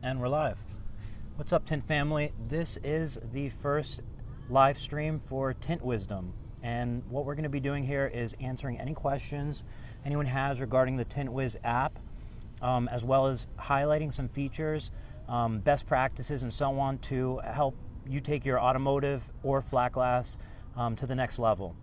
And we're live. What's up, Tint family? This is the first live stream for Tint Wizdom. And what we're going to be doing here is answering any questions anyone has regarding the Tint Wiz app, as well as highlighting some features, best practices, and so on to help you take your automotive or flat glass to the next level.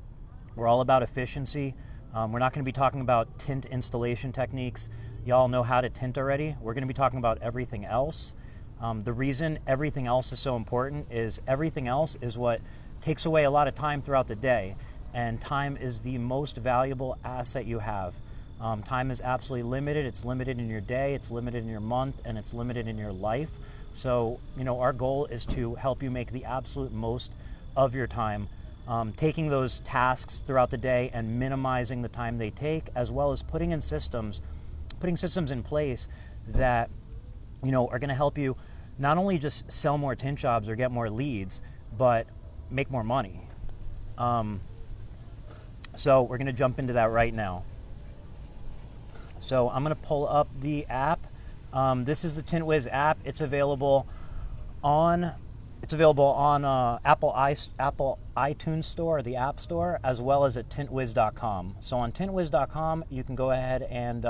We're all about efficiency. We're not going to be talking about tint installation techniques. Y'all know how to tint already. We're going to be talking about everything else. The reason everything else is so important is everything else is what takes away a lot of time throughout the day. And time is the most valuable asset you have. Time is absolutely limited. It's limited in your day, it's limited in your month, and it's limited in your life. So, our goal is to help you make the absolute most of your time. Taking those tasks throughout the day and minimizing the time they take, as well as putting systems in place that are going to help you not only just sell more tint jobs or get more leads, but make more money. So we're going to jump into that right now. So I'm going to pull up the app. This is the Tint Wiz app. It's available on Apple iTunes Store, or the App Store, as well as at tintwiz.com. So on tintwiz.com, you can go ahead and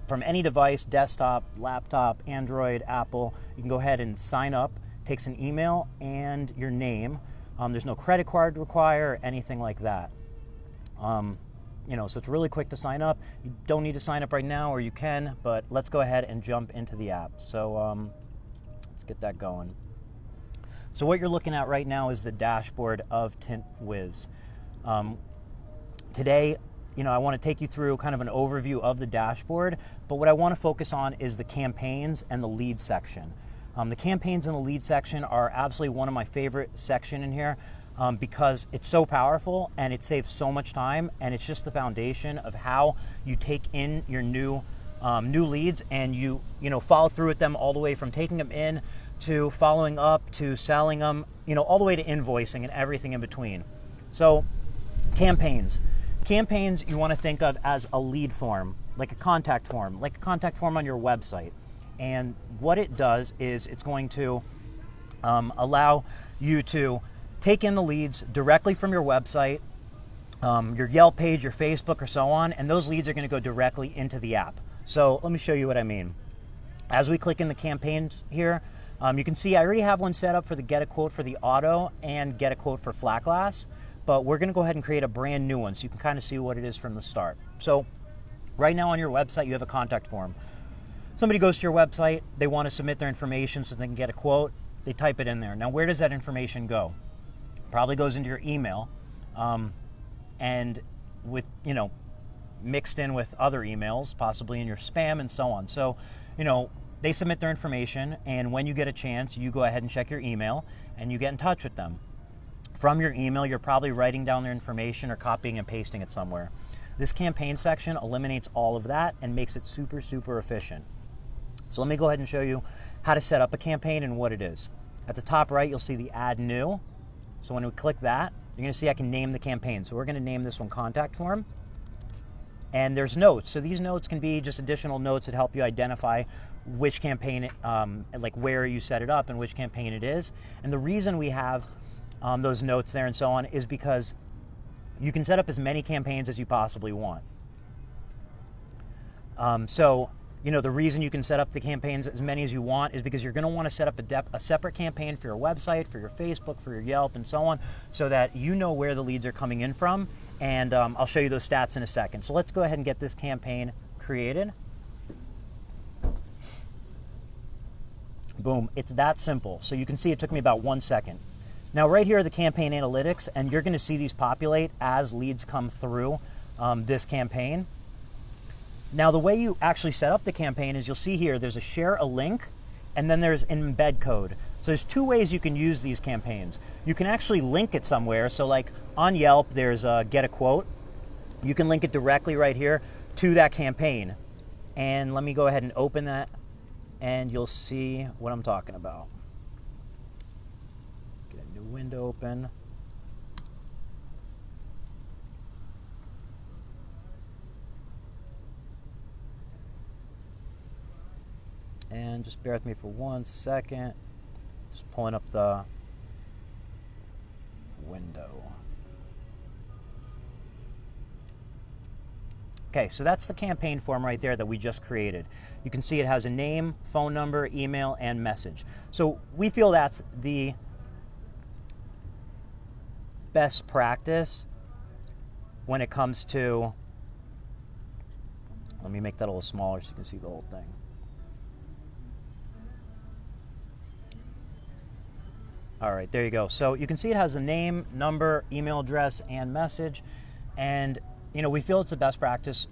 from any device, desktop, laptop, Android, Apple, you can go ahead and sign up. It takes an email and your name. There's no credit card required or anything like that. So it's really quick to sign up. You don't need to sign up right now, or you can, but let's go ahead and jump into the app. So let's get that going. So what you're looking at right now is the dashboard of Tint Wiz. Today, I want to take you through kind of an overview of the dashboard, but what I want to focus on is the campaigns and the lead section. The campaigns and the lead section are absolutely one of my favorite section in here because it's so powerful and it saves so much time, and it's just the foundation of how you take in your new leads and you follow through with them all the way from taking them in to following up to selling them, all the way to invoicing and everything in between. So campaigns you want to think of as a lead form, like a contact form on your website. And what it does is it's going to allow you to take in the leads directly from your website, your Yelp page, your Facebook, or so on, and those leads are going to go directly into the app. So let me show you what I mean. As we click in the campaigns here, you can see I already have one set up for the get a quote for the auto and get a quote for flat glass, but we're going to go ahead and create a brand new one so you can kind of see what it is from the start. So right now on your website, you have a contact form. Somebody goes to your website, they want to submit their information so they can get a quote, they type it in there. Now, where does that information go? Probably goes into your email, and with, mixed in with other emails, possibly in your spam and so on. So, they submit their information, and when you get a chance, you go ahead and check your email and you get in touch with them. From your email, you're probably writing down their information or copying and pasting it somewhere. This campaign section eliminates all of that and makes it super, super efficient. So let me go ahead and show you how to set up a campaign and what it is. At the top right, you'll see the Add New. So when we click that, you're going to see I can name the campaign. So we're going to name this one Contact Form. And there's notes. So these notes can be just additional notes that help you identify which campaign, like where you set it up and which campaign it is. And the reason we have those notes there and so on is because you can set up as many campaigns as you possibly want. The reason you can set up the campaigns as many as you want is because you're going to want to set up a separate campaign for your website, for your Facebook, for your Yelp, and so on, so that you know where the leads are coming in from. And I'll show you those stats in a second. So let's go ahead and get this campaign created. Boom, it's that simple. So you can see it took me about 1 second. Now right here are the campaign analytics, and you're going to see these populate as leads come through this campaign. Now the way you actually set up the campaign is you'll see here there's a share a link, and then there's an embed code. So there's two ways you can use these campaigns. You can actually link it somewhere. So like on Yelp, there's get a quote. You can link it directly right here to that campaign. And let me go ahead and open that, and you'll see what I'm talking about. Get a new window open. And just bear with me for 1 second. Just pulling up the window. Okay, so that's the campaign form right there that we just created. You can see it has a name, phone number, email, and message. So we feel that's the best practice when it comes to, let me make that a little smaller so you can see the whole thing. All right, there you go. So you can see it has a name, number, email address, and message. And, you know, we feel it's the best practice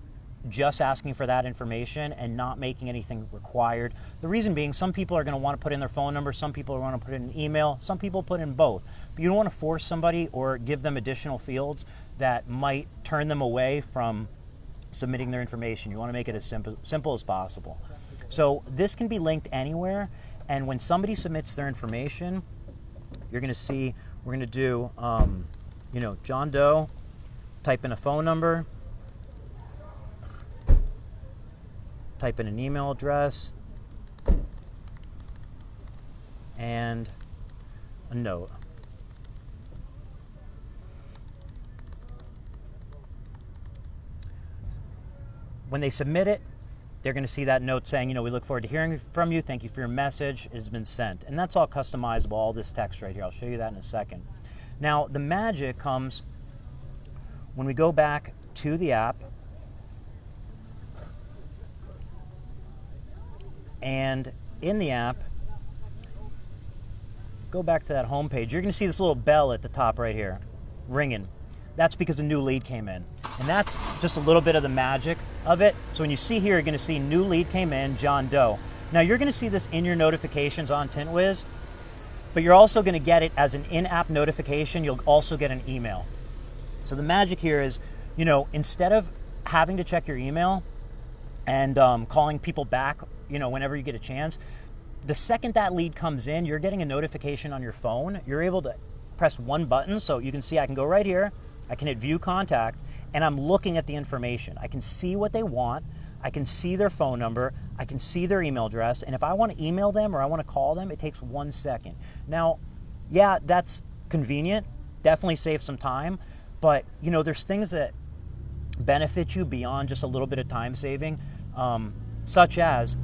just asking for that information and not making anything required. The reason being, some people are going to want to put in their phone number, some people want to put in an email, some people put in both. But you don't want to force somebody or give them additional fields that might turn them away from submitting their information. You want to make it as simple as possible. So this can be linked anywhere, and when somebody submits their information, you're going to see, we're going to do, you know, John Doe, type in a phone number, type in an email address, and a note. When they submit it, they're going to see that note saying, you know, we look forward to hearing from you. Thank you for your message. It has been sent. And that's all customizable, all this text right here. I'll show you that in a second. Now, the magic comes when we go back to the app and in the app, go back to that home page. You're going to see this little bell at the top right here, ringing. That's because a new lead came in. And that's just a little bit of the magic of it. So when you see here, you're going to see new lead came in, John Doe. Now you're going to see this in your notifications on Tint Wiz, but you're also going to get it as an in-app notification. You'll also get an email. So the magic here is, you know, instead of having to check your email and calling people back, you know, whenever you get a chance, the second that lead comes in, you're getting a notification on your phone. You're able to press one button. So you can see I can go right here, I can hit view contact, and I'm looking at the information. I can see what they want. I can see their phone number. I can see their email address. And if I want to email them or I want to call them, it takes 1 second. Now, yeah, that's convenient. Definitely saves some time. But, you know, there's things that benefit you beyond just a little bit of time saving, such as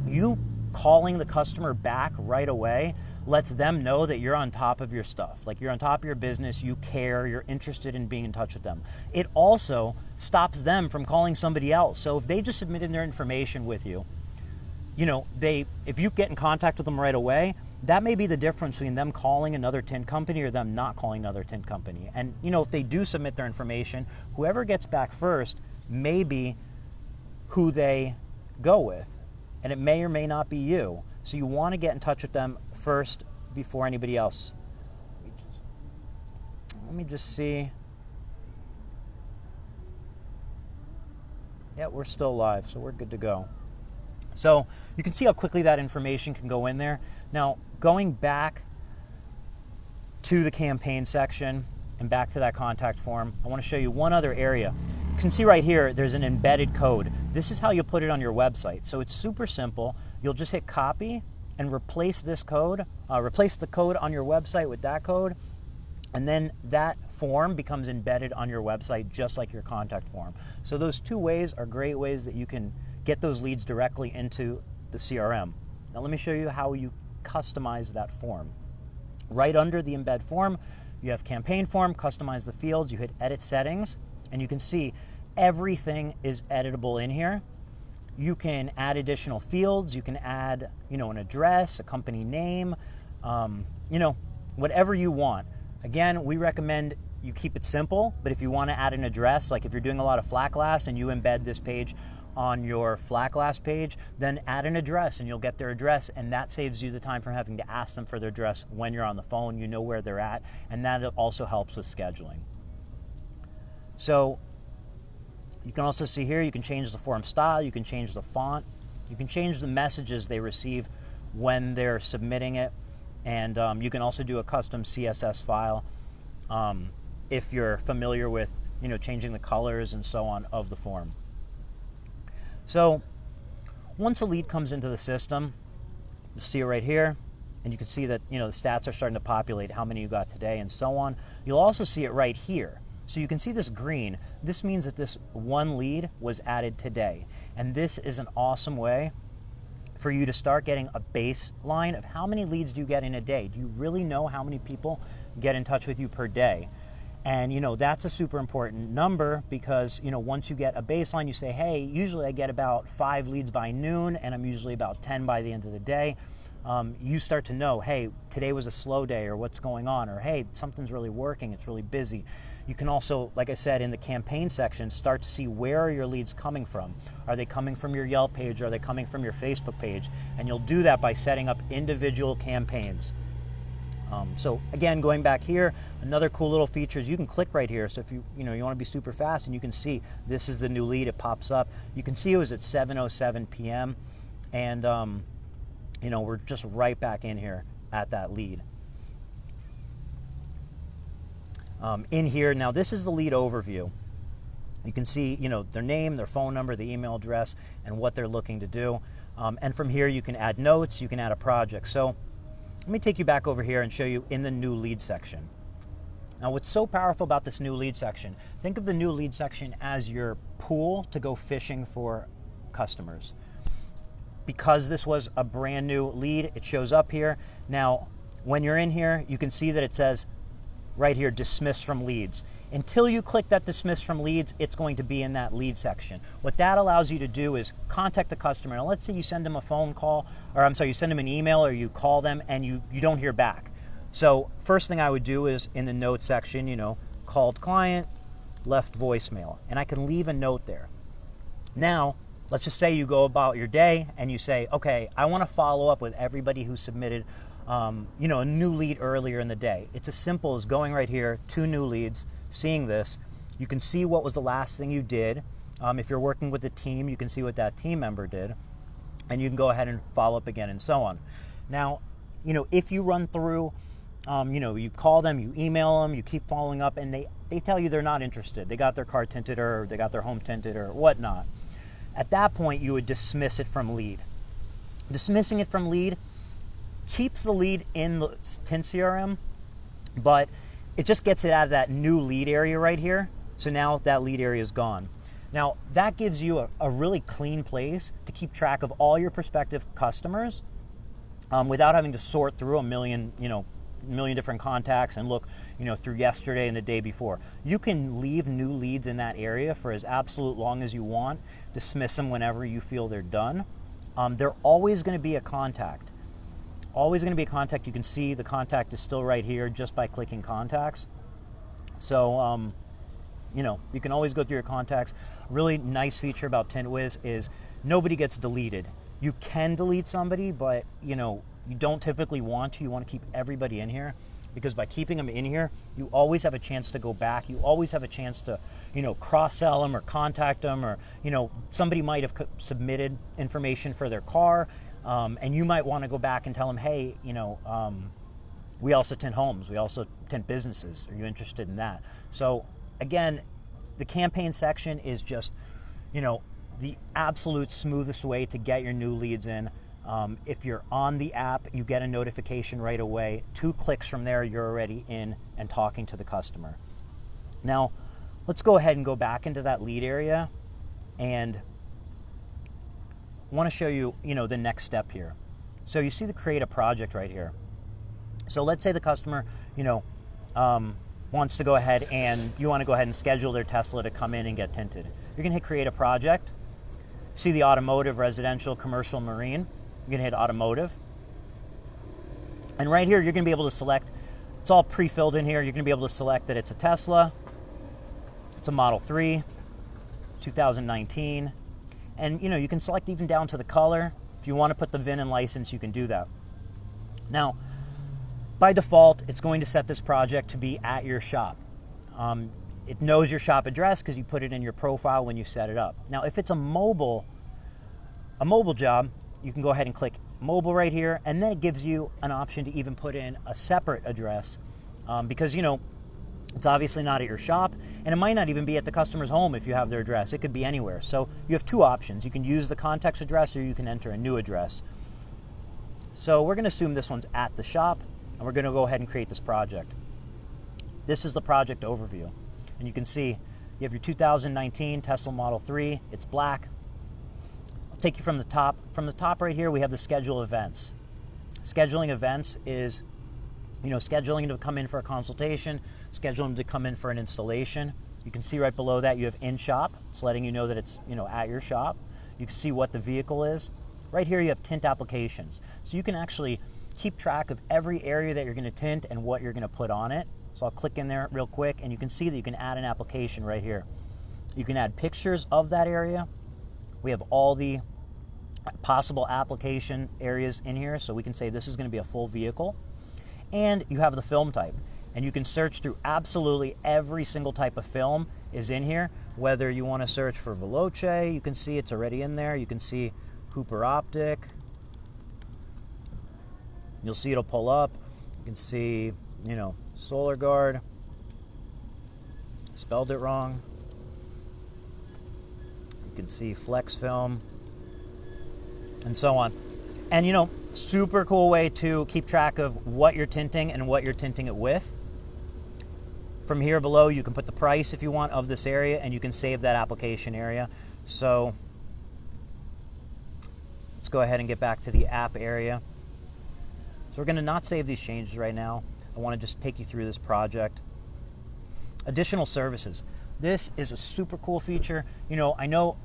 you calling the customer back right away lets them know that you're on top of your stuff. Like, you're on top of your business, you care, you're interested in being in touch with them. It also stops them from calling somebody else. So if they just submitted their information with you, you know, if you get in contact with them right away, that may be the difference between them calling another tint company or them not calling another tint company. And, you know, if they do submit their information, whoever gets back first may be who they go with. And it may or may not be you. So you want to get in touch with them first before anybody else. Let me just see. Yeah, we're still live, so we're good to go. So you can see how quickly that information can go in there. Now, going back to the campaign section and back to that contact form, I want to show you one other area. You can see right here, there's an embedded code. This is how you'll put it on your website. So it's super simple. You'll just hit copy and replace this code, replace the code on your website with that code, and then that form becomes embedded on your website just like your contact form. So those two ways are great ways that you can get those leads directly into the CRM. Now let me show you how you customize that form. Right under the embed form, you have campaign form, customize the fields, you hit edit settings, and you can see everything is editable in here. You can add additional fields. You can add, you know, an address, a company name, you know, whatever you want. Again, we recommend you keep it simple, but if you want to add an address, like if you're doing a lot of flat glass and you embed this page on your flat glass page, then add an address and you'll get their address, and that saves you the time from having to ask them for their address when you're on the phone. You know where they're at, and that also helps with scheduling. So you can also see here, you can change the form style, you can change the font, you can change the messages they receive when they're submitting it, and you can also do a custom CSS file if you're familiar with, you know, changing the colors and so on of the form. So once a lead comes into the system, you'll see it right here, and you can see that, the stats are starting to populate, how many you got today and so on. You'll also see it right here. So you can see this green. This means that this one lead was added today. And this is an awesome way for you to start getting a baseline of how many leads do you get in a day. Do you really know how many people get in touch with you per day? And that's a super important number because once you get a baseline, you say, hey, usually I get about 5 leads by noon and I'm usually about 10 by the end of the day. You start to know, hey, today was a slow day, or what's going on, or hey, something's really working, it's really busy. You can also, like I said, in the campaign section, start to see where are your leads coming from. Are they coming from your Yelp page? Are they coming from your Facebook page? And you'll do that by setting up individual campaigns. So again, going back here, another cool little feature is you can click right here. So if you want to be super fast, and you can see this is the new lead, it pops up. You can see it was at 7:07 p.m. and we're just right back in here at that lead. In here, now this is the lead overview. You can see, their name, their phone number, the email address, and what they're looking to do. And from here, you can add notes, you can add a project. So let me take you back over here and show you in the new lead section. Now, what's so powerful about this new lead section, think of the new lead section as your pool to go fishing for customers. Because this was a brand new lead, it shows up here. Now, when you're in here, you can see that it says right here, dismiss from leads. Until you click that dismiss from leads, it's going to be in that lead section. What that allows you to do is contact the customer. Now, let's say you send them a phone call, or you send them an email, or you call them and you don't hear back. So first thing I would do is in the note section, called client, left voicemail, and I can leave a note there. Now, let's just say you go about your day and you say, okay, I want to follow up with everybody who submitted a new lead earlier in the day. It's as simple as going right here, 2 new leads, seeing this. You can see what was the last thing you did. If you're working with a team, you can see what that team member did, and you can go ahead and follow up again and so on. Now, if you run through, you call them, you email them, you keep following up, and they tell you they're not interested. They got their car tinted or they got their home tinted or whatnot. At that point, you would dismiss it from lead. Dismissing it from lead keeps the lead in the Tint CRM, but it just gets it out of that new lead area right here. So now that lead area is gone. Now that gives you a really clean place to keep track of all your prospective customers without having to sort through a million different contacts and look, through yesterday and the day before. You can leave new leads in that area for as absolute long as you want, dismiss them whenever you feel they're done. They're always going to be a contact. Always going to be a contact. You can see the contact is still right here just by clicking contacts. So, you can always go through your contacts. A really nice feature about Tint Wiz is nobody gets deleted. You can delete somebody, but, you don't typically want to. You want to keep everybody in here because by keeping them in here, you always have a chance to go back. You always have a chance to, cross-sell them or contact them, or, somebody might have submitted information for their car. And you might want to go back and tell them, hey, we also tint homes. We also tint businesses. Are you interested in that? So again, the campaign section is just, the absolute smoothest way to get your new leads in. If you're on the app, you get a notification right away. 2 clicks from there, you're already in and talking to the customer. Now, let's go ahead and go back into that lead area and I want to show you, the next step here. So you see the create a project right here. So let's say the customer, wants to go ahead and you want to go ahead and schedule their Tesla to come in and get tinted. You're going to hit create a project. See the automotive, residential, commercial, marine. You're going to hit automotive. And right here, you're going to be able to select, it's all pre-filled in here. You're going to be able to select that it's a Tesla. It's a Model 3, 2019. And you can select even down to the color. If you want to put the VIN and license, you can do that. Now, by default, it's going to set this project to be at your shop. It knows your shop address because you put it in your profile when you set it up. Now, if it's a mobile job, you can go ahead and click mobile right here, and then it gives you an option to even put in a separate address because It's obviously not at your shop, and it might not even be at the customer's home if you have their address. It could be anywhere. So you have two options. You can use the context address, or you can enter a new address. So we're going to assume this one's at the shop, and we're going to go ahead and create this project. This is the project overview, and you can see you have your 2019 Tesla Model 3. It's black. I'll take you from the top. From the top right here, we have the schedule events. Scheduling events is, scheduling to come in for a consultation, scheduling to come in for an installation. You can see right below that you have in shop. It's letting you know that it's, at your shop. You can see what the vehicle is. Right here you have tint applications. So you can actually keep track of every area that you're going to tint and what you're going to put on it. So I'll click in there real quick, and you can see that you can add an application right here. You can add pictures of that area. We have all the possible application areas in here, so we can say this is going to be a full vehicle. And you have the film type, and you can search through absolutely every single type of film is in here. Whether you want to search for Veloce, you can see it's already in there. You can see Cooper Optic. You'll see it'll pull up. You can see, Solar Guard. Spelled it wrong. You can see Flex Film, and so on. And super cool way to keep track of what you're tinting and what you're tinting it with. From here below, you can put the price if you want of this area, and you can save that application area. So let's go ahead and get back to the app area. So we're going to not save these changes right now. I want to just take you through this project. Additional services. This is a super cool feature. I know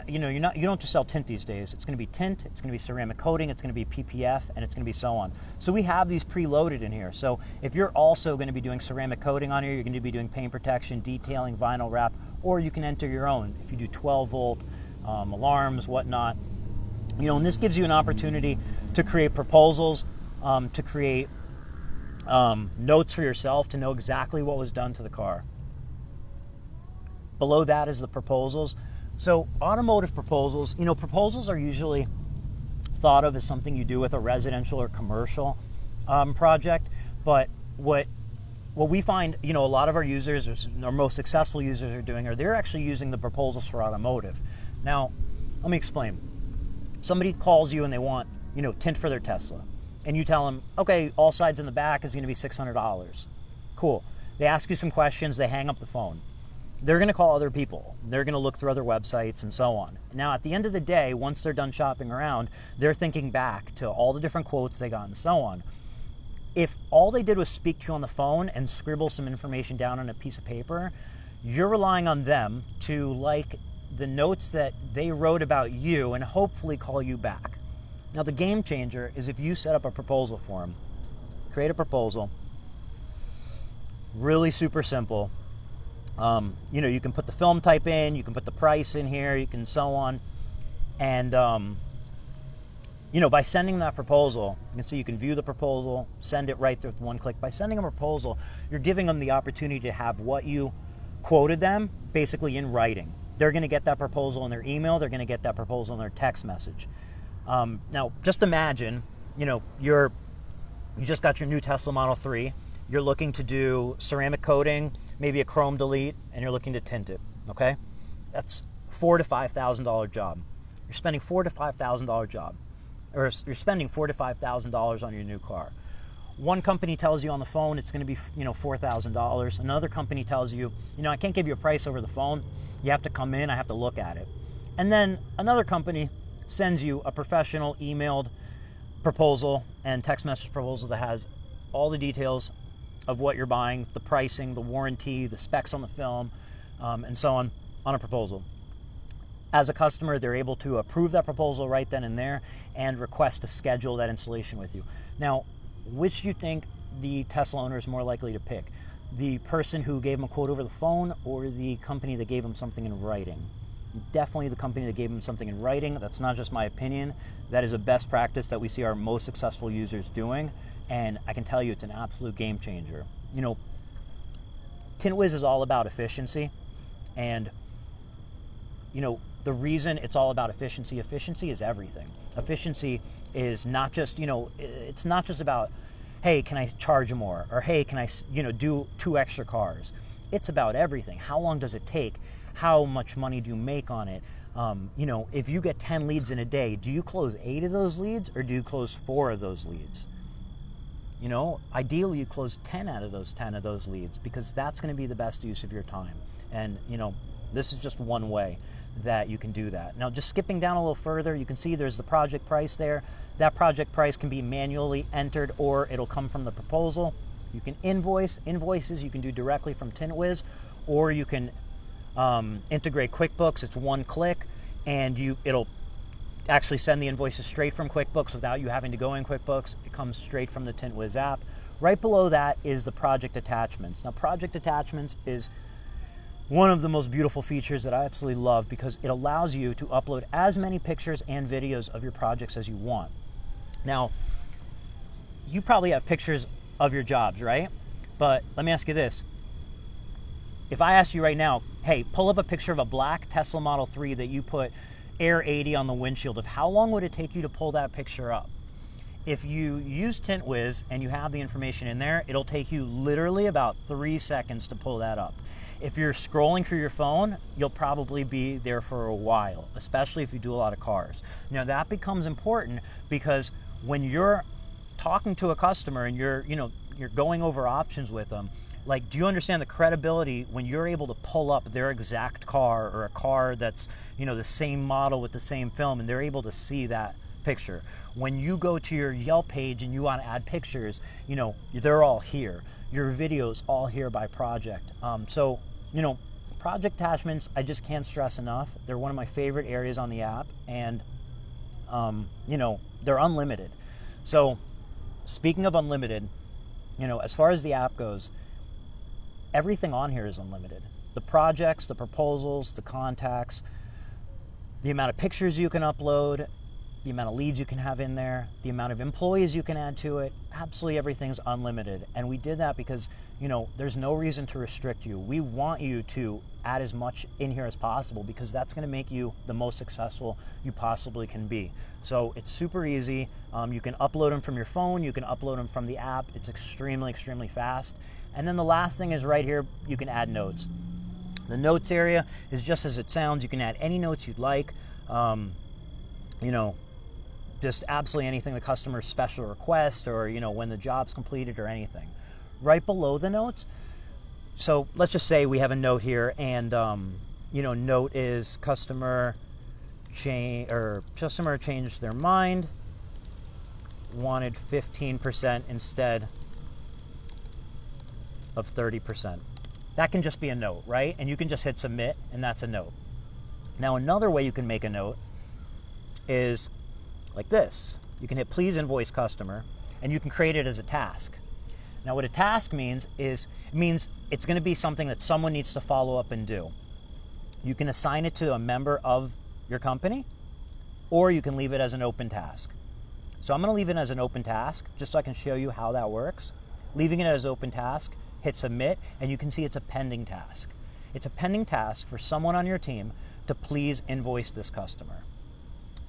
you don't just sell tint these days. It's going to be tint, it's going to be ceramic coating, it's going to be PPF, and it's going to be so on. So we have these preloaded in here. So if you're also going to be doing ceramic coating on here, you're going to be doing paint protection, detailing, vinyl wrap, or you can enter your own if you do 12-volt alarms, whatnot. And this gives you an opportunity to create proposals, to create notes for yourself, to know exactly what was done to the car. Below that is the proposals. So automotive proposals, proposals are usually thought of as something you do with a residential or commercial project. But what we find, a lot of our users, our most successful users are doing, they're actually using the proposals for automotive. Now, let me explain. Somebody calls you and they want, tint for their Tesla. And you tell them, okay, all sides in the back is going to be $600. Cool. They ask you some questions, they hang up the phone. They're going to call other people. They're going to look through other websites and so on. Now, at the end of the day, once they're done shopping around, they're thinking back to all the different quotes they got and so on. If all they did was speak to you on the phone and scribble some information down on a piece of paper, you're relying on them to like the notes that they wrote about you and hopefully call you back. Now, the game changer is if you set up a proposal for them. Create a proposal. Really super simple. You can put the film type in, you can put the price in here, you can so on. And, by sending that proposal, you can see you can view the proposal, send it right with one click. By sending them a proposal, you're giving them the opportunity to have what you quoted them basically in writing. They're going to get that proposal in their email, they're going to get that proposal in their text message. Now, just imagine, you just got your new Tesla Model 3, you're looking to do ceramic coating, maybe a chrome delete, and you're looking to tint it, okay? That's $4,000 to $5,000 job. You're spending $4,000 to $5,000 job, or you're spending $4,000 to $5,000 on your new car. One company tells you on the phone it's going to be, $4,000. Another company tells you, I can't give you a price over the phone. You have to come in, I have to look at it. And then another company sends you a professional emailed proposal and text message proposal that has all the details of what you're buying, the pricing, the warranty, the specs on the film, and so on a proposal. As a customer, they're able to approve that proposal right then and there and request to schedule that installation with you. Now, which do you think the Tesla owner is more likely to pick? The person who gave them a quote over the phone or the company that gave them something in writing? Definitely the company that gave them something in writing. That's not just my opinion. That is a best practice that we see our most successful users doing. And I can tell you it's an absolute game changer. Tint Wiz is all about efficiency. And, the reason it's all about efficiency is everything. Efficiency is not just, it's not just about hey, can I charge more? Or hey, can I, do 2 extra cars? It's about everything. How long does it take? How much money do you make on it? If you get 10 leads in a day, do you close 8 of those leads or do you close 4 of those leads? Ideally you close 10 out of those 10 of those leads, because that's going to be the best use of your time. And, this is just one way that you can do that. Now, just skipping down a little further, you can see there's the project price there. That project price can be manually entered, or it'll come from the proposal. You can invoices you can do directly from Tint Wiz, or you can integrate QuickBooks. It's one click, and it'll actually send the invoices straight from QuickBooks without you having to go in QuickBooks. It comes straight from the Tint Wiz app. Right below that is the project attachments. Now, project attachments is one of the most beautiful features that I absolutely love, because it allows you to upload as many pictures and videos of your projects as you want. Now, you probably have pictures of your jobs, right? But let me ask you this. If I asked you right now, hey, pull up a picture of a black Tesla Model 3 that you put Air 80 on the windshield of, how long would it take you to pull that picture up? If you use Tint Wiz and you have the information in there, it'll take you literally about 3 seconds to pull that up. If you're scrolling through your phone, you'll probably be there for a while, especially if you do a lot of cars. Now, that becomes important because when you're talking to a customer and you're going over options with them, like, do you understand the credibility when you're able to pull up their exact car, or a car that's, the same model with the same film, and they're able to see that picture? When you go to your Yelp page and you want to add pictures, they're all here. Your video's all here by project. Project attachments, I just can't stress enough. They're one of my favorite areas on the app, and they're unlimited. So speaking of unlimited, as far as the app goes, everything on here is unlimited. The projects, the proposals, the contacts, the amount of pictures you can upload, the amount of leads you can have in there, the amount of employees you can add to it, absolutely everything's unlimited. And we did that because, there's no reason to restrict you. We want you to add as much in here as possible, because that's going to make you the most successful you possibly can be. So it's super easy. You can upload them from your phone. You can upload them from the app. It's extremely, extremely fast. And then the last thing is right here, you can add notes. The notes area is just as it sounds. You can add any notes you'd like. Just absolutely anything the customer's special request, or when the job's completed, or anything. Right below the notes, so let's just say we have a note here, and note is customer changed their mind, wanted 15% instead of 30%. That can just be a note, right? And you can just hit submit, and that's a note. Now, another way you can make a note is like this. You can hit please invoice customer, and you can create it as a task. Now, what a task means is, it's going to be something that someone needs to follow up and do. You can assign it to a member of your company, or you can leave it as an open task. So I'm going to leave it as an open task just so I can show you how that works. Leaving it as open task, hit submit, and you can see it's a pending task. It's a pending task for someone on your team to please invoice this customer.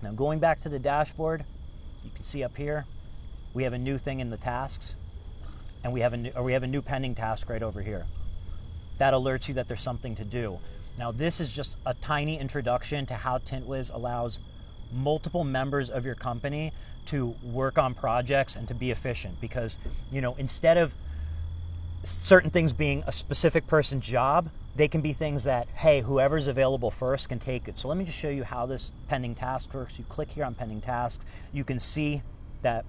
Now, going back to the dashboard, you can see up here, we have a new thing in the tasks, and we have a new pending task right over here. That alerts you that there's something to do. Now, this is just a tiny introduction to how Tint Wiz allows multiple members of your company to work on projects and to be efficient, because, instead of certain things being a specific person's job, they can be things that, hey, whoever's available first can take it. So let me just show you how this pending task works. You click here on pending tasks. You can see that,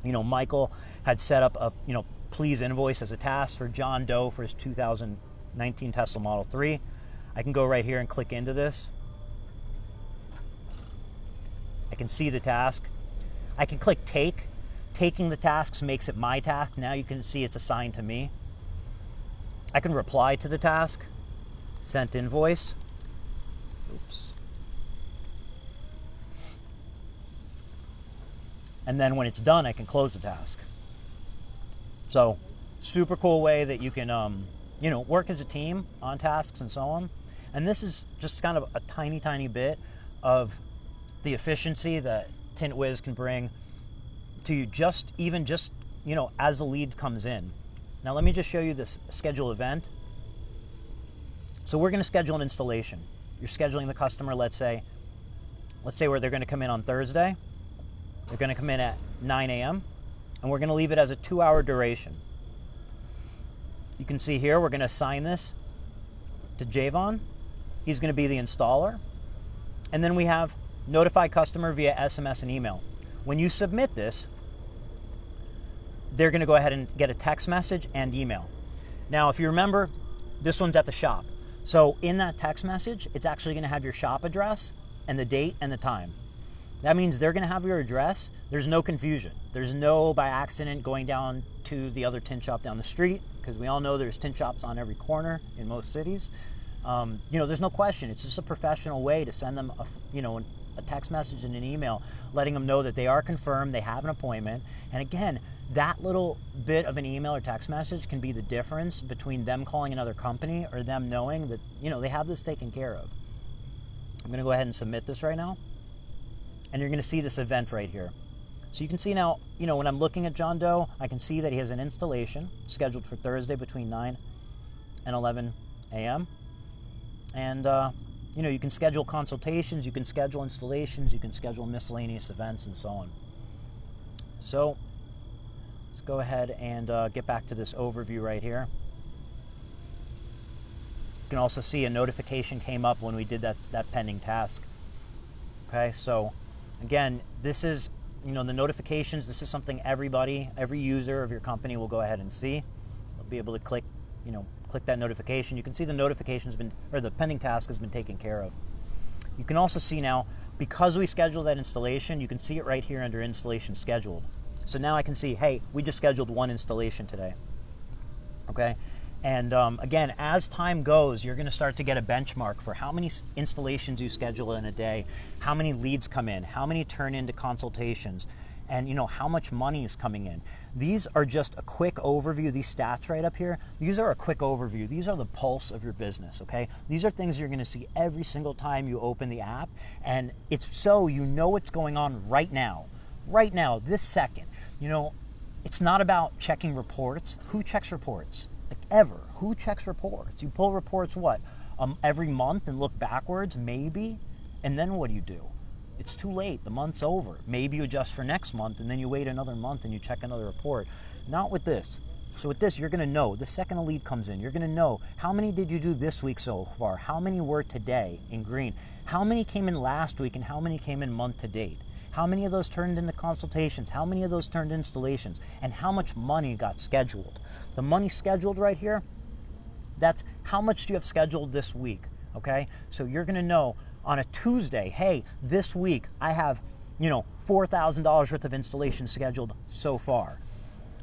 Michael had set up a, please invoice as a task for John Doe for his 2019 Tesla Model 3. I can go right here and click into this. I can see the task. I can click take. Taking the tasks makes it my task. Now you can see it's assigned to me. I can reply to the task, sent invoice. Oops. And then when it's done, I can close the task. So, super cool way that you can, work as a team on tasks and so on. And this is just kind of a tiny, tiny bit of the efficiency that Tint Wiz can bring to you, just as the lead comes in. Now let me just show you this schedule event. So we're going to schedule an installation. You're scheduling the customer, let's say where they're going to come in on Thursday. They're going to come in at 9 a.m. and we're going to leave it as a 2-hour duration. You can see here we're going to assign this to Javon. He's going to be the installer. And then we have notify customer via SMS and email. When you submit this, they're going to go ahead and get a text message and email. Now, if you remember, this one's at the shop. So in that text message, it's actually going to have your shop address and the date and the time. That means they're going to have your address. There's no confusion. There's no by accident going down to the other tint shop down the street, because we all know there's tint shops on every corner in most cities. There's no question. It's just a professional way to send them a text message and an email letting them know that they are confirmed, they have an appointment. And again, that little bit of an email or text message can be the difference between them calling another company or them knowing that, they have this taken care of. I'm going to go ahead and submit this right now. And you're going to see this event right here. So you can see now, when I'm looking at John Doe, I can see that he has an installation scheduled for Thursday between 9 and 11 a.m. And, you can schedule consultations, you can schedule installations, you can schedule miscellaneous events, and so on. So let's go ahead and get back to this overview right here. You can also see a notification came up when we did that pending task. Okay, so again, this is, the notifications, this is something every user of your company will go ahead and see. They'll be able to click that notification. You can see the notification's been, or the pending task has been taken care of. You can also see now, because we scheduled that installation, you can see it right here under installation scheduled. So now I can see, hey, we just scheduled one installation today. Okay, and again, as time goes, you're going to start to get a benchmark for how many installations you schedule in a day, how many leads come in, how many turn into consultations, and how much money is coming in. These are just a quick overview. These stats right up here, these are a quick overview. These are the pulse of your business, okay? These are things you're gonna see every single time you open the app, and it's so you know what's going on right now, this second. It's not about checking reports. Who checks reports? Like ever, who checks reports? You pull reports what? Every month and look backwards, maybe? And then what do? It's too late, the month's over. Maybe you adjust for next month and then you wait another month and you check another report. Not with this. So with this, you're gonna know, the second a lead comes in, you're gonna know how many did you do this week so far? How many were today in green? How many came in last week and how many came in month to date? How many of those turned into consultations? How many of those turned into installations? And how much money got scheduled? The money scheduled right here, that's how much do you have scheduled this week, okay? So you're gonna know on a Tuesday, hey, this week I have, $4,000 worth of installation scheduled so far.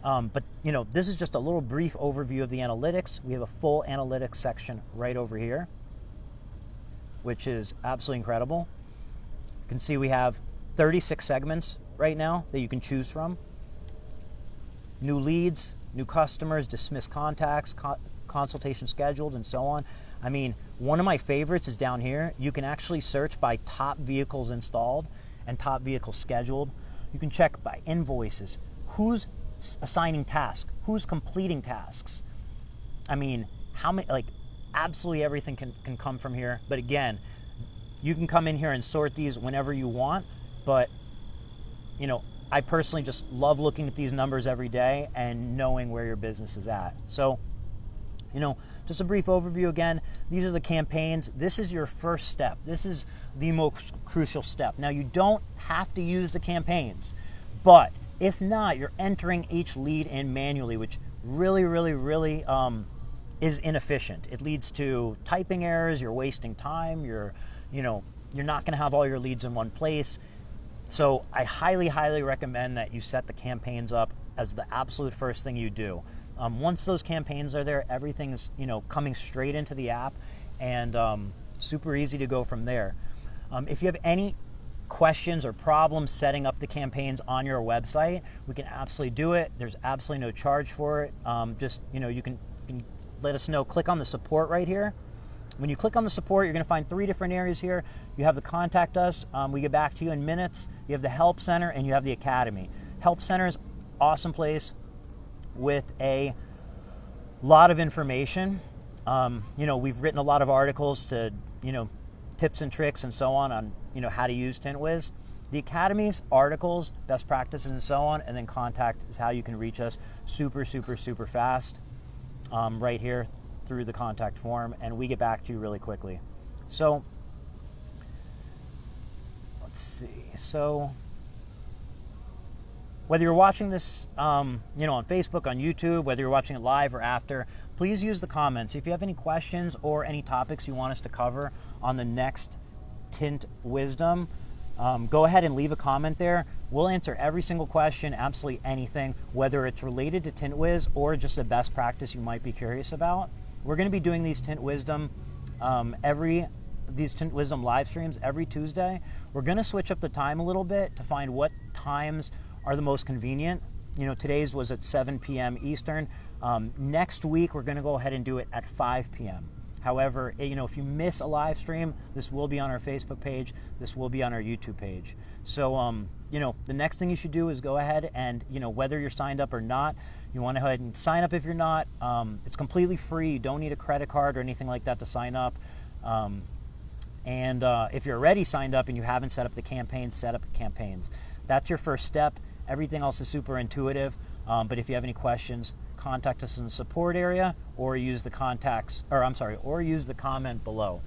But this is just a little brief overview of the analytics. We have a full analytics section right over here, which is absolutely incredible. You can see we have 36 segments right now that you can choose from. New leads, new customers, dismissed contacts, consultation scheduled, and so on. I mean, one of my favorites is down here. You can actually search by top vehicles installed and top vehicles scheduled. You can check by invoices, who's assigning tasks, who's completing tasks. I mean, how many, absolutely everything can come from here. But again, you can come in here and sort these whenever you want. But, I personally just love looking at these numbers every day and knowing where your business is at. So, just a brief overview again. These are the campaigns. This is your first step. This is the most crucial step. Now, you don't have to use the campaigns, but if not, you're entering each lead in manually, which really is inefficient. It leads to typing errors. You're wasting time. You're not going to have all your leads in one place. So I highly recommend that you set the campaigns up as the absolute first thing you do. Once those campaigns are there, everything's coming straight into the app, and super easy to go from there. If you have any questions or problems setting up the campaigns on your website, we can absolutely do it. There's absolutely no charge for it. You can let us know. Click on the support right here. When you click on the support, you're going to find 3 different areas here. You have the contact us. We get back to you in minutes. You have the help center, and you have the academy. Help center is awesome place. with a lot of information. We've written a lot of articles to, tips and tricks and so on, how to use Tint Wiz. The Academy's articles, best practices and so on, and then contact is how you can reach us super, super, super fast right here through the contact form, and we get back to you really quickly. So, let's see. So, whether you're watching this, on Facebook, on YouTube, whether you're watching it live or after, please use the comments. If you have any questions or any topics you want us to cover on the next Tint Wizdom, go ahead and leave a comment there. We'll answer every single question, absolutely anything, whether it's related to Tint Wiz or just a best practice you might be curious about. We're going to be doing these Tint Wizdom Tint Wizdom live streams every Tuesday. We're going to switch up the time a little bit to find what times are the most convenient. Today's was at 7 p.m. Eastern. Next week, we're going to go ahead and do it at 5 p.m. However, if you miss a live stream, this will be on our Facebook page. This will be on our YouTube page. So, the next thing you should do is go ahead and, whether you're signed up or not, you want to go ahead and sign up if you're not. It's completely free. You don't need a credit card or anything like that to sign up. And if you're already signed up and you haven't set up the campaigns, set up campaigns. That's your first step. Everything else is super intuitive. But if you have any questions, contact us in the support area or use the comment below.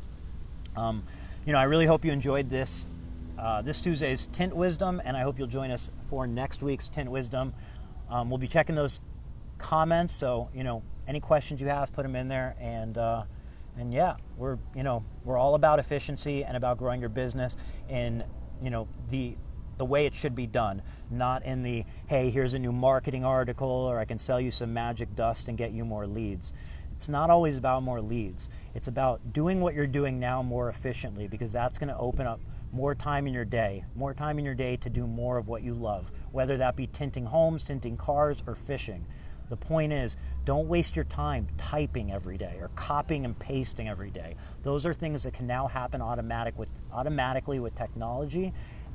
I really hope you enjoyed this Tuesday's Tint Wizdom, and I hope you'll join us for next week's Tint Wizdom. We'll be checking those comments, so any questions you have, put them in there, and yeah, we're all about efficiency and about growing your business in the way it should be done, not in the, hey, here's a new marketing article, or I can sell you some magic dust and get you more leads. It's not always about more leads. It's about doing what you're doing now more efficiently, because that's going to open up more time in your day to do more of what you love, whether that be tinting homes, tinting cars, or fishing. The point is, don't waste your time typing every day or copying and pasting every day. Those are things that can now happen automatically with technology.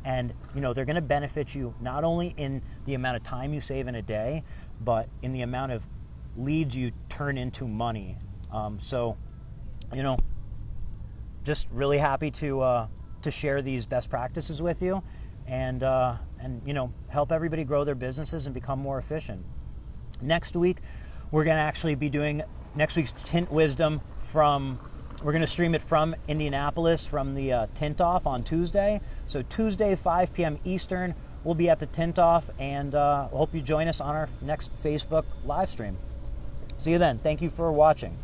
And, they're going to benefit you not only in the amount of time you save in a day, but in the amount of leads you turn into money. Just really happy to share these best practices with you and help everybody grow their businesses and become more efficient. Next week, we're going to actually be doing next week's Tint Wizdom we're going to stream it from Indianapolis from the Tint Off on Tuesday. So Tuesday, 5 p.m. Eastern, we'll be at the Tint Off, and hope you join us on our next Facebook live stream. See you then. Thank you for watching.